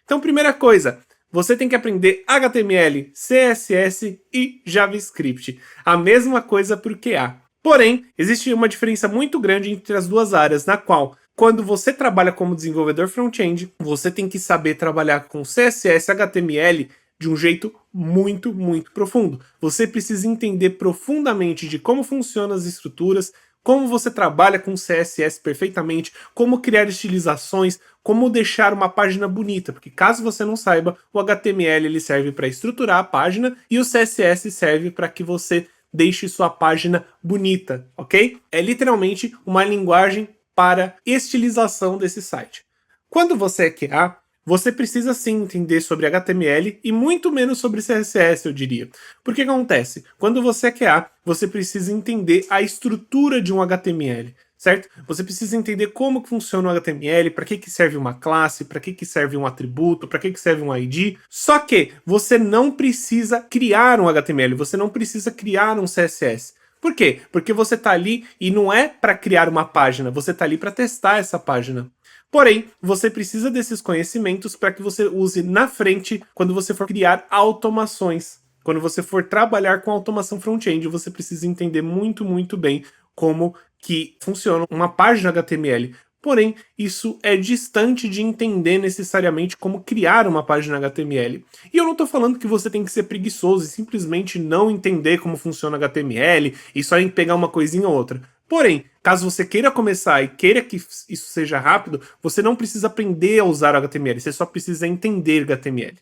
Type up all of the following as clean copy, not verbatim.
Então, primeira coisa, você tem que aprender HTML, CSS e JavaScript. A mesma coisa para o QA. Porém, existe uma diferença muito grande entre as duas áreas, na qual, quando você trabalha como desenvolvedor front-end, você tem que saber trabalhar com CSS, HTML de um jeito muito, muito profundo. Você precisa entender profundamente de como funcionam as estruturas, como você trabalha com CSS perfeitamente, como criar estilizações, como deixar uma página bonita, porque caso você não saiba, o HTML ele serve para estruturar a página e o CSS serve para que você deixe sua página bonita, ok? É literalmente uma linguagem para estilização desse site. Quando você é QA, você precisa sim entender sobre HTML e muito menos sobre CSS, eu diria. Porque que acontece? Quando você é QA, você precisa entender a estrutura de um HTML, certo? Você precisa entender como que funciona o HTML, para que serve uma classe, para que serve um atributo, para que serve um ID. Só que você não precisa criar um HTML, você não precisa criar um CSS. Por quê? Porque você está ali e não é para criar uma página, você está ali para testar essa página. Porém, você precisa desses conhecimentos para que você use na frente quando você for criar automações. Quando você for trabalhar com automação front-end, você precisa entender muito, muito bem como que funciona uma página HTML. Porém, isso é distante de entender necessariamente como criar uma página HTML. E eu não estou falando que você tem que ser preguiçoso e simplesmente não entender como funciona HTML e só em pegar uma coisinha ou outra. Porém, caso você queira começar e queira que isso seja rápido, você não precisa aprender a usar o HTML, você só precisa entender HTML.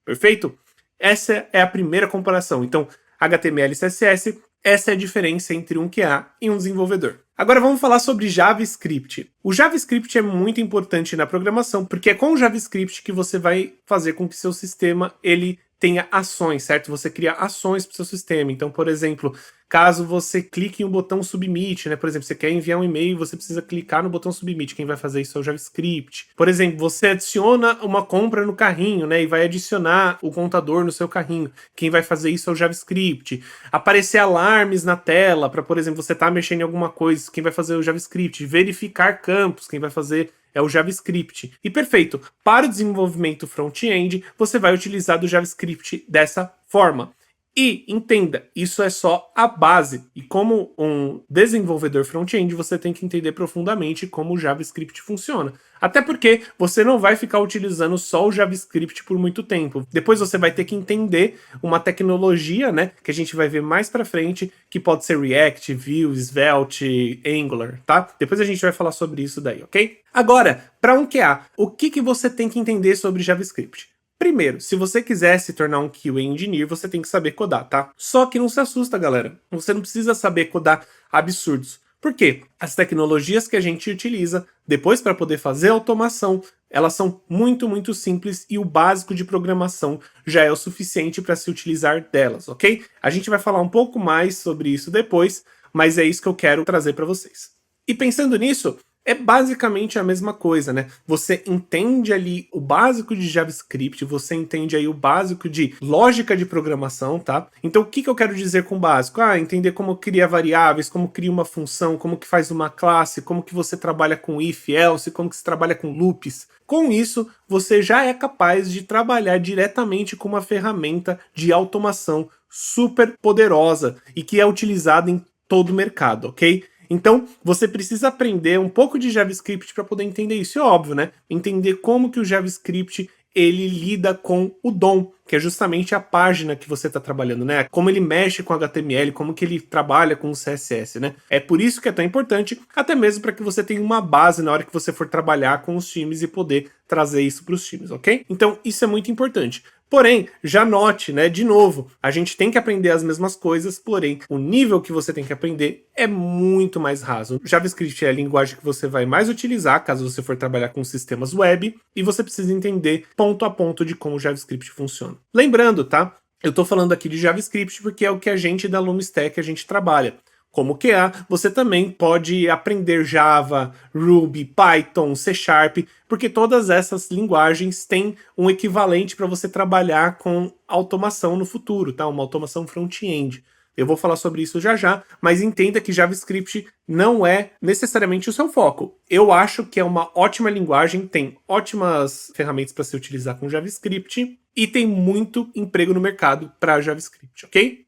Perfeito? Essa é a primeira comparação. Então, HTML e CSS, essa é a diferença entre um QA e um desenvolvedor. Agora vamos falar sobre JavaScript. O JavaScript é muito importante na programação, porque é com o JavaScript que você vai fazer com que seu sistema ele tenha ações, certo? Você cria ações para o seu sistema. Então, por exemplo, caso você clique no botão submit, né? Por exemplo, você quer enviar um e-mail, você precisa clicar no botão submit. Quem vai fazer isso é o JavaScript. Por exemplo, você adiciona uma compra no carrinho, né? E vai adicionar o contador no seu carrinho. Quem vai fazer isso é o JavaScript. Aparecer alarmes na tela para, por exemplo, você tá mexendo em alguma coisa, quem vai fazer é o JavaScript. Verificar campos, quem vai fazer é o JavaScript. E perfeito, para o desenvolvimento front-end, você vai utilizar do JavaScript dessa forma. E entenda, isso é só a base. E como um desenvolvedor front-end, você tem que entender profundamente como o JavaScript funciona. Até porque você não vai ficar utilizando só o JavaScript por muito tempo. Depois você vai ter que entender uma tecnologia, né, que a gente vai ver mais pra frente, que pode ser React, Vue, Svelte, Angular, tá? Depois a gente vai falar sobre isso daí, ok? Agora, para um QA, o que você tem que entender sobre JavaScript? Primeiro, se você quiser se tornar um QA Engineer, você tem que saber codar, tá? Só que não se assusta, galera. Você não precisa saber codar absurdos. Por quê? As tecnologias que a gente utiliza depois para poder fazer automação, elas são muito, muito simples e o básico de programação já é o suficiente para se utilizar delas, ok? A gente vai falar um pouco mais sobre isso depois, mas é isso que eu quero trazer para vocês. E pensando nisso, é basicamente a mesma coisa, né? Você entende ali o básico de JavaScript, você entende aí o básico de lógica de programação, tá? Então o que eu quero dizer com básico? Entender como cria variáveis, como cria uma função, como que faz uma classe, como que você trabalha com if, else, como que se trabalha com loops. Com isso, você já é capaz de trabalhar diretamente com uma ferramenta de automação super poderosa e que é utilizada em todo o mercado, ok? Então, você precisa aprender um pouco de JavaScript para poder entender isso. É óbvio, né? Entender como que o JavaScript ele lida com o DOM, que é justamente a página que você está trabalhando, né? Como ele mexe com HTML, como que ele trabalha com o CSS, né? É por isso que é tão importante, até mesmo para que você tenha uma base na hora que você for trabalhar com os times e poder trazer isso para os times, ok? Então, isso é muito importante. Porém, já note, né, de novo, a gente tem que aprender as mesmas coisas, porém, o nível que você tem que aprender é muito mais raso. O JavaScript é a linguagem que você vai mais utilizar, caso você for trabalhar com sistemas web, e você precisa entender ponto a ponto de como o JavaScript funciona. Lembrando, tá? Eu tô falando aqui de JavaScript porque é o que a gente da LumStack a gente trabalha. Como QA, você também pode aprender Java, Ruby, Python, C Sharp, porque todas essas linguagens têm um equivalente para você trabalhar com automação no futuro, tá? Uma automação front-end. Eu vou falar sobre isso já já, mas entenda que JavaScript não é necessariamente o seu foco. Eu acho que é uma ótima linguagem, tem ótimas ferramentas para se utilizar com JavaScript e tem muito emprego no mercado para JavaScript, ok?